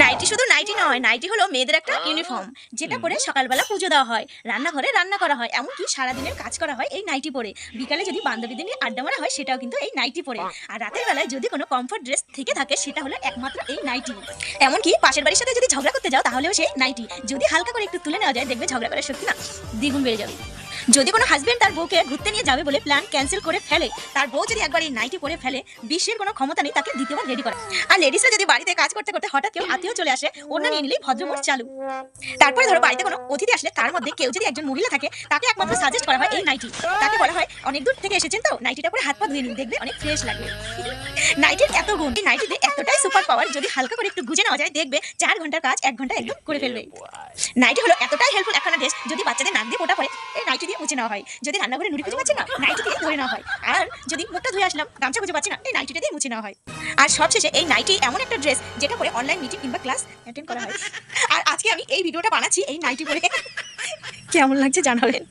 Nightie শুধু nightie নয়, nightie হলো মেয়েদের একটা ইউনিফর্ম, যেটা পরে সকালবেলা পুজো দেওয়া হয়, রান্নাঘরে রান্না করা হয়, এমনকি সারাদিনের কাজ করা হয় এই নাইটি পরে। বিকালে যদি বান্ধবীদের নিয়ে আড্ডা মারা হয় সেটাও কিন্তু এই নাইটি পরে। আর রাতের বেলায় যদি কোনো কমফোর্ট ড্রেস থেকে থাকে সেটা হলো একমাত্র এই নাইটি। এমনকি পাশের বাড়ির সাথে যদি ঝগড়া করতে যাও তাহলেও সেই নাইটি যদি হালকা করে একটু তুলে নেওয়া যায়, দেখবে ঝগড়া করার শক্তি না দ্বিগুণ বেড়ে যাবে। যদি কোনো হাজবেন্ড তার বউকে ঘুরতে নিয়ে যাবে বলে প্ল্যান ক্যান্সেল করে ফেলে, তার বউ যদি একবার এই নাইটি পরে ফেলে, বিশ্বের কোনো ক্ষমতা নেই তাকে দ্বিতীয়বার রেডি করা। আর লেডিসরা যদি বাড়িতে কাজ করতে করতে হঠাৎ কেউ আত্মীয় চলে আসে, ওড়না নিয়ে নিলেই ভদ্রমোড চালু। তারপরে ধরো বাড়িতে কোনো অতিথি আসলে তার মধ্যে কেউ যদি একজন মহিলা থাকে, তাকে একমাত্র সাজেস্ট করা হয় এই নাইটি। তাকে বলা হয় অনেক দূর থেকে এসেছেন তো নাইটিটা পরে হাত পা ধুয়ে নিন, দেখবে অনেক ফ্রেশ লাগবে। নাইটির এত গুণ, এই নাইটিতে এতটাই সুপার পাওয়ার, যদি হালকা করে একটু গুজে নেওয়া যায় দেখবে 4 ঘন্টার কাজ 1 ঘন্টা একদম করে ফেলবে। নাইটি হলো এতটাই হেল্পফুল একটা ড্রেস, যদি বাচ্চাদের নাক দিয়ে ফোঁটা পড়ে এই নাইটি দিয়ে মুছে নেওয়া হয়, যদি রান্নাঘরে নুড়ি খুঁজে পাচ্ছে না নাইটি দিয়ে ধরে নেওয়া হয়, আর যদি মুখটা ধুয়ে আসলাম গামছা খুঁজে পাচ্ছি না এই নাইটিটা দিয়ে মুছে নেওয়া হয়। আর সবশেষে এই নাইটি এমন একটা ড্রেস যেটা পরে অনলাইন মিটিং কিংবা ক্লাস অ্যাটেন্ড করা হয়। আর আজকে আমি এই ভিডিওটা বানাচ্ছি এই নাইটি পরে। কেমন লাগছে জানাবেন।